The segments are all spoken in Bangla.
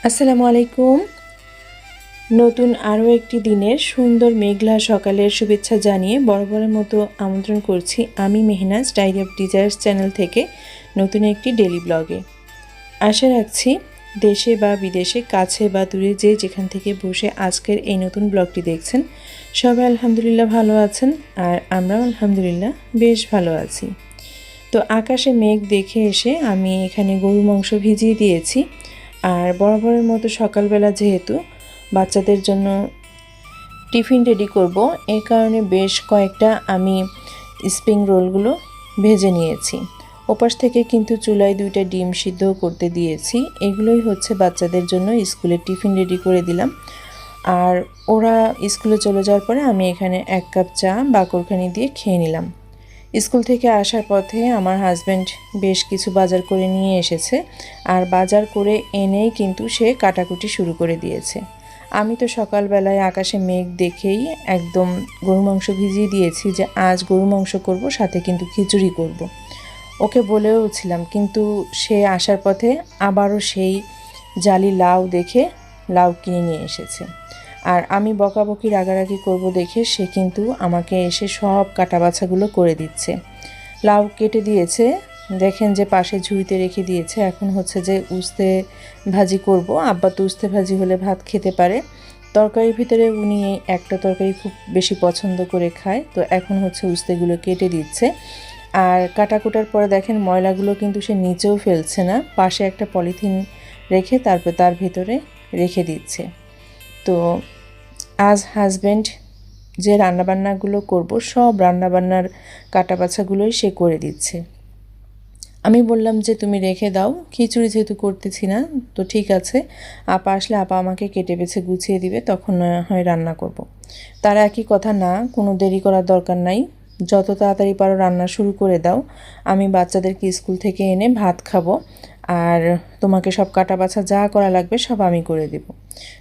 আসসালামু আলাইকুম। নতুন আরও একটি দিনের সুন্দর মেঘলা সকালের শুভেচ্ছা জানিয়ে বরাবরের মতো আমন্ত্রণ করছি আমি Mehnaz diary of desires channel থেকে নতুন একটি ডেলি ব্লগে। আশা রাখছি দেশে বা বিদেশে, কাছে বা দূরে যে যেখান থেকে বসে আজকের এই নতুন ব্লগটি দেখছেন সবাই আলহামদুলিল্লাহ ভালো আছেন, আর আমরাও আলহামদুলিল্লাহ বেশ ভালো আছি। তো আকাশে মেঘ দেখে এসে আমি এখানে গরু মাংস ভিজিয়ে দিয়েছি। আর বরাবরের মতো সকালবেলা যেহেতু বাচ্চাদের জন্য টিফিন রেডি করব, এই কারণে বেশ কয়েকটা আমি স্প্রিং রোলগুলো ভেজে নিয়েছি। ওপাশ থেকে কিন্তু চুলায় 2টা ডিম সিদ্ধ করতে দিয়েছি। এগুলোই হচ্ছে বাচ্চাদের জন্য স্কুলের টিফিন রেডি করে দিলাম। আর ওরা স্কুলে চলে যাওয়ার পরে আমি এখানে 1 কাপ চা বাকরখানি দিয়ে খেয়ে নিলাম। স্কুল থেকে আসার পথে আমার হাজব্যান্ড বেশ কিছু বাজার করে নিয়ে এসেছে, আর বাজার করে এনেই কিন্তু সে কাটাকুটি শুরু করে দিয়েছে। আমি তো সকালবেলায় আকাশে মেঘ দেখেই একদম গরু মাংস ভিজিয়ে দিয়েছি যে আজ গরু মাংস করব, সাথে কিন্তু খিচুড়ি করব। ওকে বলেও ছিলাম, কিন্তু সে আসার পথে আবারও সেই জালি লাউ দেখে লাউ কিনে নিয়ে এসেছে। আর আমি বকাবকি রাগারাগি করব দেখে সে কিন্তু আমাকে এসে সব কাটা বাছাগুলো করে দিচ্ছে। লাউ কেটে দিয়েছে, দেখেন যে পাশে ঝুড়িতে রেখে দিয়েছে। এখন হচ্ছে যে উস্তে ভাজি করব। আব্বা তো উস্তে ভাজি হলে ভাত খেতে পারে। তরকারির ভিতরে উনি একটা তরকারি খুব বেশি পছন্দ করে খায়, তো এখন হচ্ছে উস্তেগুলো কেটে দিচ্ছে। আর কাটাকুটার পরে দেখেন ময়লাগুলো কিন্তু সে নিচেও ফেলছে না, পাশে একটা পলিথিন রেখে তারপর তার ভিতরে রেখে দিচ্ছে। তো আজ হাজব্যান্ড যে রান্নাবান্নাগুলো করব সব রান্নাবান্নার কাটা বাছাগুলোই সে করে দিচ্ছে। আমি বললাম যে তুমি রেখে দাও, খিচুড়ি যেহেতু করতেছি না, তো ঠিক আছে, আপা আসলে আপা আমাকে কেটে বেছে গুছিয়ে দিবে, তখন হয় রান্না করব। তার একই কথা, না কোনো দেরি করার দরকার নাই, যত তাড়াতাড়ি পারো রান্না শুরু করে দাও, আমি বাচ্চাদেরকে স্কুল থেকে এনে ভাত খাবো, আর তোমাকে সব কাটা বাছা যা করা লাগবে সব আমি করে দেব।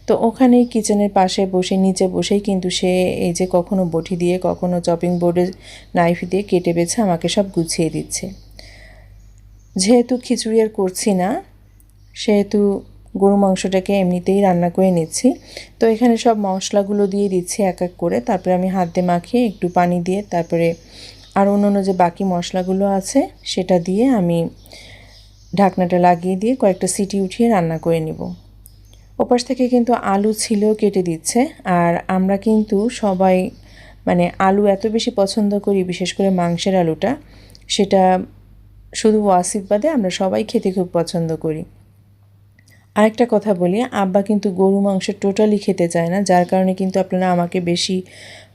তো ওখানেই কিচেনের পাশে বসে নিচে বসেই কিন্তু সে এই যে কখনো বটি দিয়ে কখনো চপিং বোর্ডে নাইফ দিয়ে কেটে বেছে আমাকে সব গুছিয়ে দিচ্ছে। যেহেতু খিচুড়ি আর করছি না, সেহেতু গরু মাংসটাকে এমনিতেই রান্না করে নিচ্ছি। তো এখানে সব মশলাগুলো দিয়ে দিচ্ছি এক এক করে, তারপরে আমি হাত দিয়ে মাখিয়ে একটু পানি দিয়ে তারপরে আর অন্য যে বাকি মশলাগুলো আছে সেটা দিয়ে আমি ঢাকনাটা লাগিয়ে দিয়ে কয়েকটা সিটি উঠিয়ে রান্না করে নেব। ওপাশ থেকে কিন্তু আলু ছিল, কেটে দিচ্ছে। আর আমরা কিন্তু সবাই আলু এত বেশি পছন্দ করি, বিশেষ করে মাংসের আলুটা, সেটা শুধু ওয়াসিফ বাদে আমরা সবাই খেতে খুব পছন্দ করি। আরেকটা কথা বলি, আব্বা কিন্তু গরু মাংস টোটালি খেতে চায় না, যার কারণে কিন্তু আপনারা আমাকে বেশি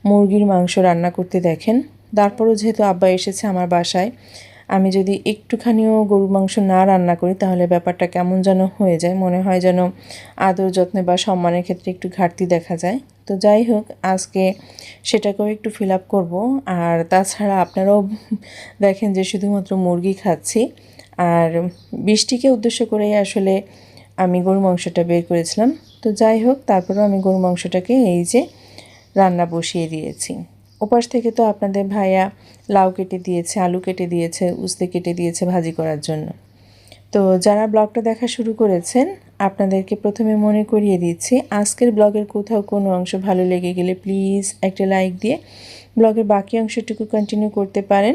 মুরগির মাংস রান্না করতে দেখেন। তারপরও যেহেতু আব্বা এসেছে আমার বাসায়, আমি যদি একটুখানিও গরুর মাংস না রান্না করি তাহলে ব্যাপারটা কেমন যেন হয়ে যায়, মনে হয় যেন আদর যত্নে বা সম্মানের ক্ষেত্রে একটু ঘাটতি দেখা যায়। তো যাই হোক, আজকে সেটাকেও একটু ফিল আপ করবো। আর তাছাড়া আপনারাও দেখেন যে শুধুমাত্র মুরগি খাচ্ছি। আর বৃষ্টিকে উদ্দেশ্য করেই আসলে আমি গরু মাংসটা বের করেছিলাম। তো যাই হোক, তারপরেও আমি গরু মাংসটাকে এই যে রান্না বসিয়ে দিয়েছি। ওপাশ থেকে তো আপনাদের ভাইয়া লাউ কেটে দিয়েছে, আলু কেটে দিয়েছে, উস্তে কেটে দিয়েছে ভাজি করার জন্য। তো যারা ব্লগটা দেখা শুরু করেছেন আপনাদেরকে প্রথমে মনে করিয়ে দিচ্ছি, আজকের ব্লগের কোথাও কোনো অংশ ভালো লেগে গেলে প্লিজ একটা লাইক দিয়ে ব্লগের বাকি অংশটুকু কন্টিনিউ করতে পারেন।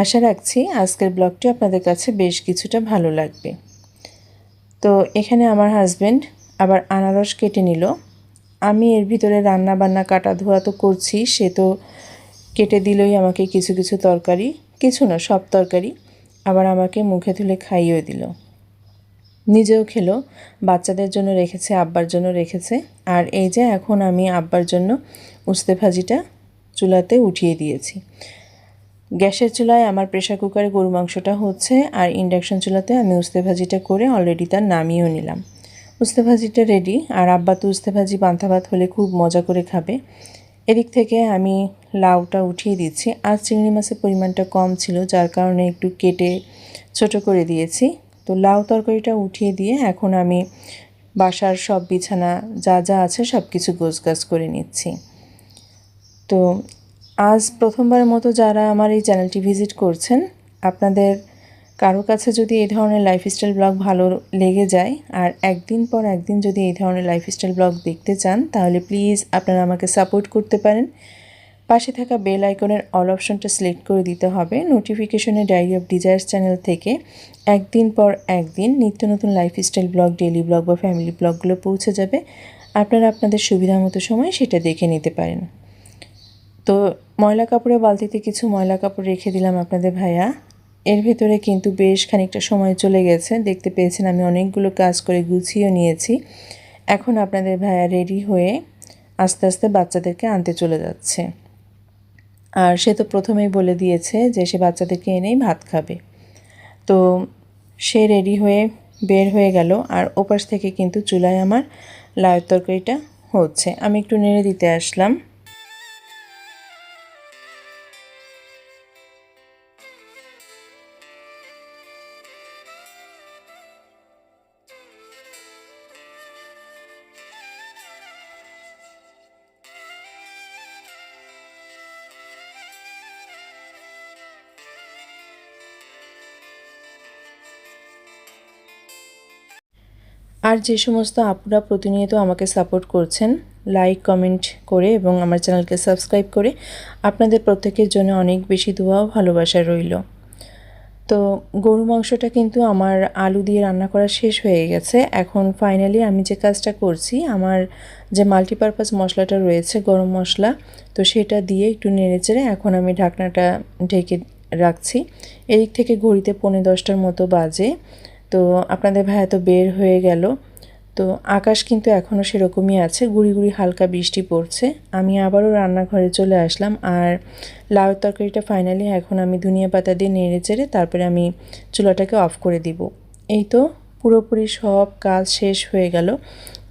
আশা রাখছি আজকের ব্লগটি আপনাদের কাছে বেশ কিছুটা ভালো লাগবে। তো এখানে আমার হাজব্যান্ড আবার আনারস কেটে নিল। আমি এর ভিতরে রান্না বান্না কাটা ধোয়া তো করছি, সে তো কেটে দিলই আমাকে কিছু কিছু তরকারি, কিছু না সব তরকারি, আবার আমাকে মুখে তুলে খাইয়েও দিল, নিজেও খেলো। বাচ্চাদের জন্য রেখেছে, আব্বার জন্য রেখেছে। আর এই যে এখন আমি আব্বার জন্য উস্তে ভাজিটা চুলাতে উঠিয়ে দিয়েছি। গ্যাসের চুলায় আমার প্রেশার কুকারে গরু মাংসটা হচ্ছে, আর ইন্ডাকশন চুলাতে আমি উস্তে ভাজিটা করে অলরেডি তার নামিয়েও নিলাম। উস্তে ভাজিটা রেডি, আর আব্বা তো উস্তে ভাজি পান্তা ভাত হলে খুব মজা করে খাবে। এদিক থেকে আমি লাউটা উঠিয়ে দিচ্ছি। আর চিংড়ি মাছের পরিমাণটা কম ছিল, যার কারণে একটু কেটে ছোট করে দিয়েছি। তো লাউ তরকারিটা উঠিয়ে দিয়ে এখন আমি বাসার সব বিছানা যা যা আছে সব কিছু গোছগাছ করে নিচ্ছি। তো আজ প্রথমবারের মতো যারা আমার এই চ্যানেলটি ভিজিট করছেন, আপনাদের কারো কাছে যদি এই ধরনের লাইফস্টাইল ব্লগ ভালো লেগে যায় আর একদিন পর একদিন যদি এই ধরনের লাইফস্টাইল ব্লগ দেখতে চান, তাহলে প্লিজ আপনারা আমাকে সাপোর্ট করতে পারেন। পাশে থাকা বেল আইকনের অল অপশনটা সিলেক্ট করে দিতে হবে। নোটিফিকেশনে ডায়েরি অফ ডিজায়ার্স চ্যানেল থেকে একদিন পর একদিন নিত্য নতুন লাইফস্টাইল ব্লগ, ডেইলি ব্লগ বা ফ্যামিলি ব্লগগুলো পৌঁছে যাবে। আপনারা আপনাদের সুবিধা মতো সময় সেটা দেখে নিতে পারেন। তো ময়লা কাপড়ের বালতিতে কিছু ময়লা কাপড় রেখে দিলাম আপনাদের ভাইয়া। এর ভেতরে কিন্তু বেশ খানিকটা সময় চলে গেছে। দেখতে পেয়েছেন আমি অনেকগুলো কাজ করে গুছিয়ে নিয়েছি। এখন আপনাদের ভাইয়া রেডি হয়ে আস্তে আস্তে বাচ্চাদেরকে আনতে চলে যাচ্ছে। আর সে তো প্রথমেই বলে দিয়েছে যে সে বাচ্চাদেরকে এনেই ভাত খাবে। তো সে রেডি হয়ে বের হয়ে গেল। আর ওপাশ থেকে কিন্তু চুলায় আমার লাউয়ের তরকারিটা হচ্ছে। আমি একটু নেড়ে দিতে আসলাম। আর যে সমস্ত আপুরা প্রতিনিয়ত আমাকে সাপোর্ট করছেন লাইক কমেন্ট করে এবং আমার চ্যানেলকে সাবস্ক্রাইব করে, আপনাদের প্রত্যেকের জন্য অনেক বেশি দোয়া ও ভালোবাসা রইল। তো গরু মাংসটা কিন্তু আমার আলু দিয়ে রান্না করা শেষ হয়ে গেছে। এখন ফাইনালি আমি যে কাজটা করছি, আমার যে মাল্টিপারপাস মশলাটা রয়েছে গরম মশলা, তো সেটা দিয়ে একটু নেড়েচেড়ে এখন আমি ঢাকনাটা ঢেকে রাখছি। এদিক থেকে ঘড়িতে 10:45টার মতো বাজে। তো আপনাদের ভাইয়া তো বের হয়ে গেল। তো আকাশ কিন্তু এখনও সেরকমই আছে, গুঁড়ি গুঁড়ি হালকা বৃষ্টি পড়ছে। আমি আবারও রান্নাঘরে চলে আসলাম। আর লাউয়ের তরকারিটা ফাইনালি এখন আমি ধনিয়া পাতা দিয়ে নেড়ে চেড়ে তারপরে আমি চুলাটাকে অফ করে দিব। এই তো পুরোপুরি সব কাজ শেষ হয়ে গেল।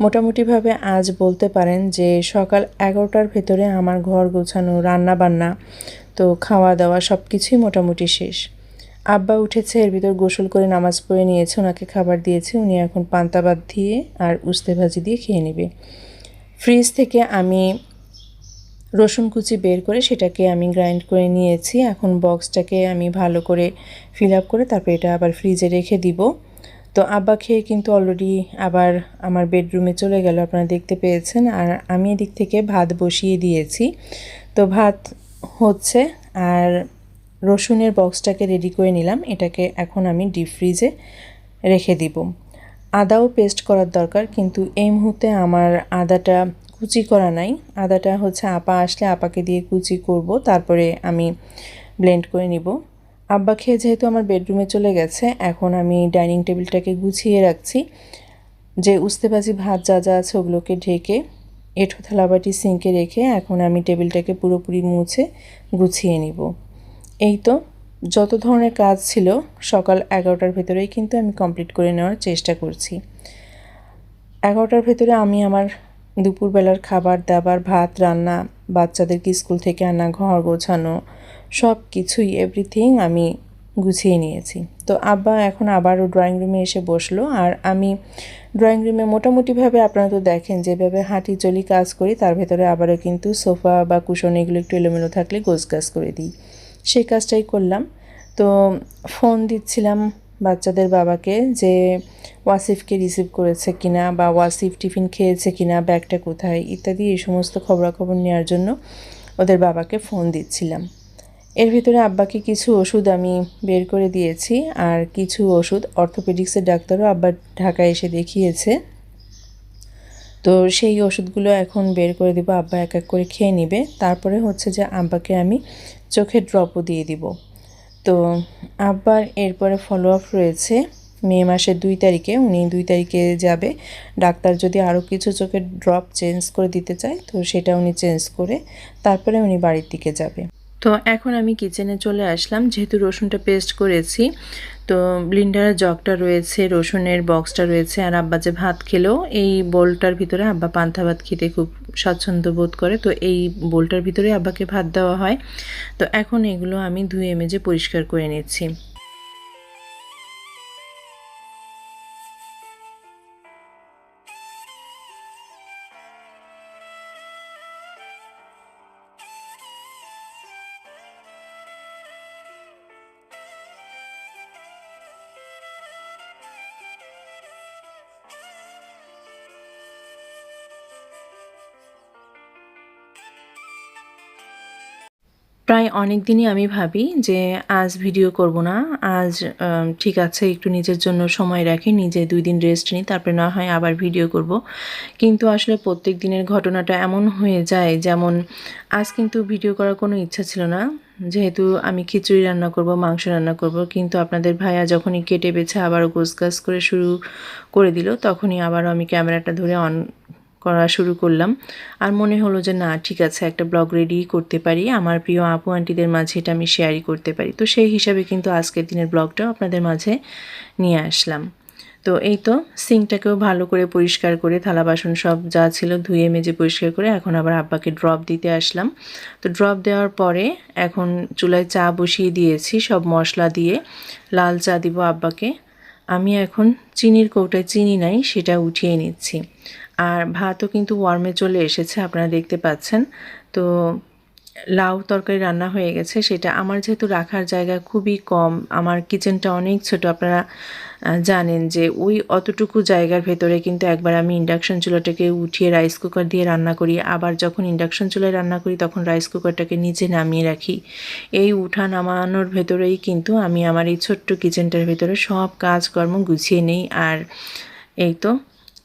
মোটামুটিভাবে আজ বলতে পারেন যে সকাল 11টার ভেতরে আমার ঘর গোছানো, রান্না বান্না, তো খাওয়া দাওয়া সব কিছুই মোটামুটি শেষ। আব্বা উঠেছে, এর ভিতর গোসল করে নামাজ পড়ে নিয়েছে, ওনাকে খাবার দিয়েছে। উনি এখন পান্তা ভাত দিয়ে আর উস্তে ভাজি দিয়ে খেয়ে নেবে। ফ্রিজ থেকে আমি রসুন কুচি বের করে সেটাকে আমি গ্রাইন্ড করে নিয়েছি। এখন বক্সটাকে আমি ভালো করে ফিল আপ করে তারপর এটা আবার ফ্রিজে রেখে দিব। তো আব্বা খেয়ে কিন্তু অলরেডি আবার আমার বেডরুমে চলে গেল, আপনারা দেখতে পেয়েছেন। আর আমি এদিক থেকে ভাত বসিয়ে দিয়েছি। তো ভাত হচ্ছে আর রসুনের বক্সটাকে রেডি করে নিলাম। এটাকে এখন আমি ডিপ ফ্রিজে রেখে দিব। আদাও পেস্ট করার দরকার, কিন্তু এই মুহূর্তে আমার আদাটা কুচি করা নাই। আদাটা হচ্ছে আপা আসলে আপাকে দিয়ে কুচি করব, তারপরে আমি ব্লেন্ড করে নিব। আব্বা খেয়ে যেহেতু আমার বেডরুমে চলে গেছে, এখন আমি ডাইনিং টেবিলটাকে গুছিয়ে রাখছি। যে উস্তে ভাজি ভাত যা যা আছে ওগুলোকে ঢেকে এঁঠো থালাবাটি সিঙ্কে রেখে এখন আমি টেবিলটাকে পুরোপুরি মুছে গুছিয়ে নিব। এই তো যত ধরনের কাজ ছিল সকাল 11টার ভেতরেই কিন্তু আমি কমপ্লিট করে নেওয়ার চেষ্টা করছি। 11টার ভেতরে আমি আমার দুপুরবেলার খাবার দাবার, ভাত রান্না, বাচ্চাদেরকে স্কুল থেকে আনা, ঘর গোছানো, সব কিছুই এভরিথিং আমি গুছিয়ে নিয়েছি। তো আব্বা এখন আবারও ড্রয়িং রুমে এসে বসলো। আর আমি ড্রয়িং রুমে মোটামুটিভাবে আপনারা তো দেখেন যেভাবে হাঁটি চলি কাজ করি, তার ভেতরে আবারও কিন্তু সোফা বা কুশন এগুলো একটু এলোমেলো থাকলে গোছগাছ করে দিই। সেই কাজটাই করলাম। তো ফোন দিচ্ছিলাম বাচ্চাদের বাবাকে যে ওয়াসিফকে রিসিভ করেছে কিনা বা ওয়াসিফ টিফিন খেয়েছে কিনা, ব্যাগটা কোথায় ইত্যাদি এই সমস্ত খবরাখবর নেওয়ার জন্য ওদের বাবাকে ফোন দিচ্ছিলাম। এর ভিতরে আব্বাকে কিছু ওষুধ আমি বের করে দিয়েছি। আর কিছু ওষুধ অর্থোপেডিক্সের ডাক্তারও আব্বা ঢাকায় এসে দেখিয়েছে। তো সেই ওষুধগুলো এখন বের করে দিব, আব্বা এক এক করে খেয়ে নিবে। তারপরে হচ্ছে যে আব্বাকে আমি চোখের ড্রপও দিয়ে দিব। তো আব্বার এরপরে ফলো আপ রয়েছে মে মাসের 2 তারিখে। উনি 2 তারিখে যাবে। ডাক্তার যদি আরও কিছু চোখের ড্রপ চেঞ্জ করে দিতে চায় তো সেটা উনি চেঞ্জ করে তারপরে উনি বাড়ির দিকে যাবে। তো এখন আমি কিচেনে চলে আসলাম, যেহেতু রসুনটা পেস্ট করেছি। তো ব্লিন্ডারের জগটা রয়েছে, রসুনের বক্সটা রয়েছে। আর আব্বা যে ভাত খেলো এই বোলটার ভিতরে, আব্বা পান্তা ভাত খেতে খুব স্বাচ্ছন্দ্য বোধ করে, তো এই বোলটার ভিতরে আব্বাকে ভাত দেওয়া হয়। তো এখন এগুলো আমি ধুয়ে মেজে পরিষ্কার করে নিচ্ছি। প্রায় অনেক দিনই আমি ভাবি যে আজ ভিডিও করব না, আজ ঠিক আছে একটু নিজের জন্য সময় রাখি, নিজে 2 দিন রেস্ট নিই, তারপরে না হয় আবার ভিডিও করব। কিন্তু আসলে প্রত্যেক দিনের ঘটনাটা এমন হয়ে যায়, যেমন আজ কিন্তু ভিডিও করার কোনো ইচ্ছা ছিল না, যেহেতু আমি খিচুড়ি রান্না করব, মাংস রান্না করব। কিন্তু আপনাদের ভাইয়া যখনই কেটে বেছে আবারও গোছগাছ করে শুরু করে দিল, তখনই আবারও আমি ক্যামেরাটা ধরে অন করা শুরু করলাম। আর মনে হলো যে না, ঠিক আছে, একটা ব্লগ রেডি করতে পারি, আমার প্রিয় আপু আন্টিদের মাঝে এটা আমি শেয়ারই করতে পারি। তো সেই হিসাবে কিন্তু আজকের দিনের ব্লগটাও আপনাদের মাঝে নিয়ে আসলাম। তো এই তো সিঙ্কটাকেও ভালো করে পরিষ্কার করে থালা বাসন সব যা ছিল ধুয়ে মেজে পরিষ্কার করে এখন আবার আব্বাকে ড্রপ দিতে আসলাম। তো ড্রপ দেওয়ার পরে এখন চুলায় চা বসিয়ে দিয়েছি, সব মশলা দিয়ে লাল চা দিব আব্বাকে। আমি এখন চিনির কৌটায় চিনি নাই, সেটা উঠিয়ে নিচ্ছি। আর ভাতও কিন্তু ওয়ার্মে চলে এসেছে, আপনারা দেখতে পাচ্ছেন। তো লাউ তরকারি রান্না হয়ে গেছে। সেটা আমার যেহেতু রাখার জায়গা খুবই কম, আমার কিচেনটা অনেক ছোট, আপনারা জানেন যে ওই অতটুকু জায়গার ভেতরে কিন্তু একবার আমি ইন্ডাকশন চুলাটাকে উঠিয়ে রাইস কুকার দিয়ে রান্না করি, আবার যখন ইন্ডাকশন চুলায় রান্না করি তখন রাইস কুকারটাকে নিচে নামিয়ে রাখি। এই উঠা নামানোর ভেতরেই কিন্তু আমি আমার এই ছোট্ট কিচেনটার ভেতরে সব কাজকর্ম গুছিয়ে নেই। আর এই তো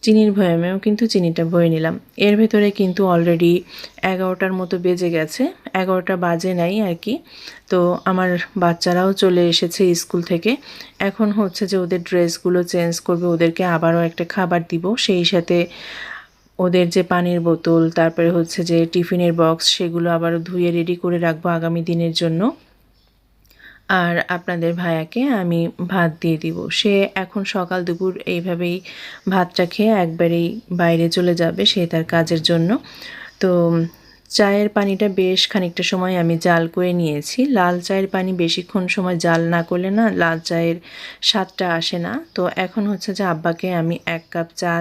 চিনির ভয়ামেও কিন্তু চিনিটা বয়ে নিলাম। এর ভেতরে কিন্তু অলরেডি 11টার মতো বেজে গেছে, 11টা বাজে নাই আর কি। তো আমার বাচ্চারাও চলে এসেছে স্কুল থেকে। এখন হচ্ছে যে ওদের ড্রেসগুলো চেঞ্জ করবে, ওদেরকে আবারও একটা খাবার দিব, সেই সাথে ওদের যে পানির বোতল, তারপরে হচ্ছে যে টিফিনের বক্স, সেগুলো আবারও ধুয়ে রেডি করে রাখবো আগামী দিনের জন্য। আর আপনাদের ভাইয়াকে আমি ভাত দিয়ে দিব। সে এখন সকাল দুপুর এইভাবেই ভাতটা খেয়ে একবারেই বাইরে চলে যাবে, সে তার কাজের জন্য। তো চায়ের পানিটা বেশ খানিকটা সময় আমি জাল করে নিয়েছি। লাল চায়ের পানি বেশিক্ষণ সময় জাল না করলে না লাল চায়ের স্বাদটা আসে না। তো এখন হচ্ছে যে আব্বাকে আমি 1 কাপ চা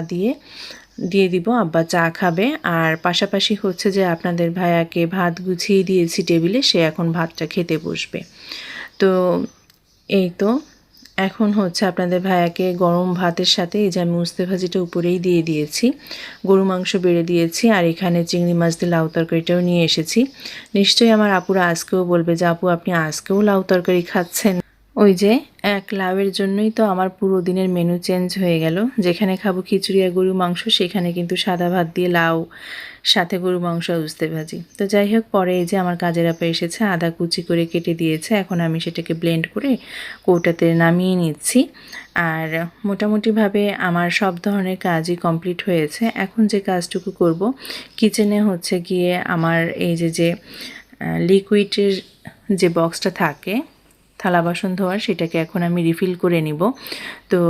দিয়ে দিব, আব্বা চা খাবে। আর পাশাপাশি হচ্ছে যে আপনাদের ভাইয়াকে ভাত গুছিয়ে দিয়েছি টেবিলে, সে এখন ভাতটা খেতে বসবে। তো এই তো এখন হচ্ছে আপনাদের ভাইয়াকে গরম ভাতের সাথে এই যে আমি উস্তে ভাজিটা উপরেই দিয়ে দিয়েছি, গরু মাংস বেড়ে দিয়েছি, আর এখানে চিংড়ি মাছ দিয়ে লাউ তরকারিটাও নিয়ে এসেছি। নিশ্চয়ই আমার আপুরা আজকেও বলবে যে আপু আপনি আজকেও লাউ তরকারি খাচ্ছেন। ওই যে এক লাউয়ের জন্যই তো আমার পুরো দিনের মেনু চেঞ্জ হয়ে গেল। যেখানে খাবো খিচুড়ি আর গরু মাংস, সেখানে কিন্তু সাদা ভাত দিয়ে লাউ, সাথে গরু মাংস আর উস্তে ভাজি। তো যাই হোক, পরে এই যে আমার কাজের আপা এসেছে, আদা কুচি করে কেটে দিয়েছে, এখন আমি সেটাকে ব্লেন্ড করে কৌটাতে নামিয়ে নিচ্ছি। আর মোটামুটিভাবে আমার সব ধরনের কাজই কমপ্লিট হয়েছে। এখন যে কাজটুকু করব, কিচেনে হচ্ছে গিয়ে আমার এই যে লিকুইডের যে বক্সটা থাকে থালা বাসন ধোয়ার, সেটাকে এখন আমি রিফিল করে নিব। তো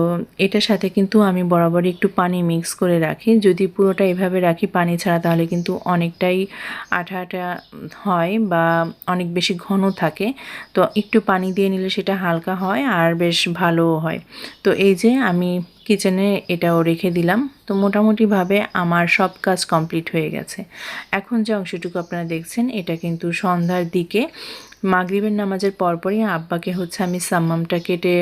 এটার সাথে কিন্তু আমি বরাবরই একটু পানি মিক্স করে রাখি। যদি পুরোটা এভাবে রাখি পানি ছাড়া, তাহলে কিন্তু অনেকটাই আঠা আঠা হয় বা অনেক বেশি ঘন থাকে। তো একটু পানি দিয়ে নিলে সেটা হালকা হয় আর বেশ ভালোও হয়। তো এই যে আমি কিচেনে এটাও রেখে দিলাম। তো মোটামুটিভাবে আমার সব কাজ কমপ্লিট হয়ে গেছে। এখন যে অংশটুকু আপনারা দেখছেন, এটা কিন্তু সন্ধ্যার দিকে মাগরিবের নামাজের পরপরই আব্বাকে হচ্ছে আমি সাম্মামটা কেটে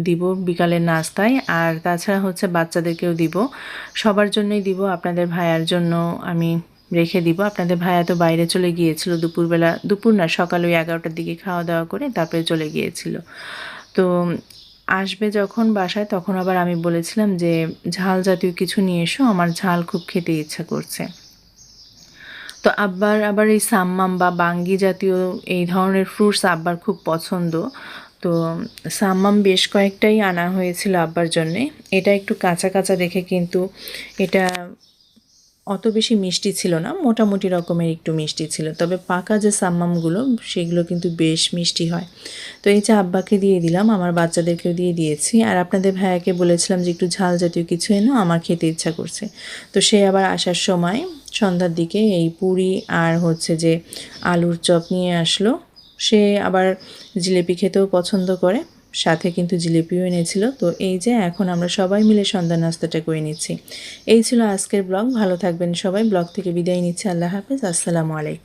দিব বিকালের নাস্তায়। আর তাছাড়া হচ্ছে বাচ্চাদেরকেও দিব, সবার জন্যই দিব। আপনাদের ভাইয়ার জন্য আমি রেখে দিব। আপনাদের ভাইয়া তো বাইরে চলে গিয়েছিল দুপুরবেলা, দুপুর না সকাল ওই 11টার দিকে খাওয়া দাওয়া করে তারপরে চলে গিয়েছিল। তো আসবে যখন বাসায়, তখন আবার আমি বলেছিলাম যে ঝাল জাতীয় কিছু নিয়ে এসো, আমার ঝাল খুব খেতে ইচ্ছা করছে। তো আবার এই সাম্মাম বা বাঙ্গি জাতীয় এই ধরনের ফ্রুটস আব্বার খুব পছন্দ। তো সাম্মাম বেশ কয়েকটাই আনা হয়েছিল আব্বার জন্যে। এটা একটু কাঁচা কাঁচা দেখে, কিন্তু এটা অত বেশি মিষ্টি ছিল না, মোটামুটি রকমের একটু মিষ্টি ছিল। তবে পাকা যে সাম্মামগুলো, সেগুলো কিন্তু বেশ মিষ্টি হয়। তো এই যে আব্বাকে দিয়ে দিলাম, আমার বাচ্চাদেরকেও দিয়ে দিয়েছি। আর আপনাদের ভাইয়াকে বলেছিলাম যে একটু ঝাল জাতীয় কিছু এনো, আমার খেতে ইচ্ছা করছে। তো সে আবার আসার সময় সন্ধ্যার দিকে এই পুরি আর হচ্ছে যে আলুর চপ নিয়ে আসলো। সে আবার জিলিপি খেতেও পছন্দ করে, সাথে কিন্তু জিলিপিও এনেছিল। তো এই যে এখন আমরা সবাই মিলে সন্ধ্যা নাস্তাটা করে নিচ্ছি। এই ছিল আজকের ব্লগ। ভালো থাকবেন সবাই। ব্লগ থেকে বিদায় নিচ্ছি। আল্লাহ হাফেজ। আসসালামু আলাইকুম।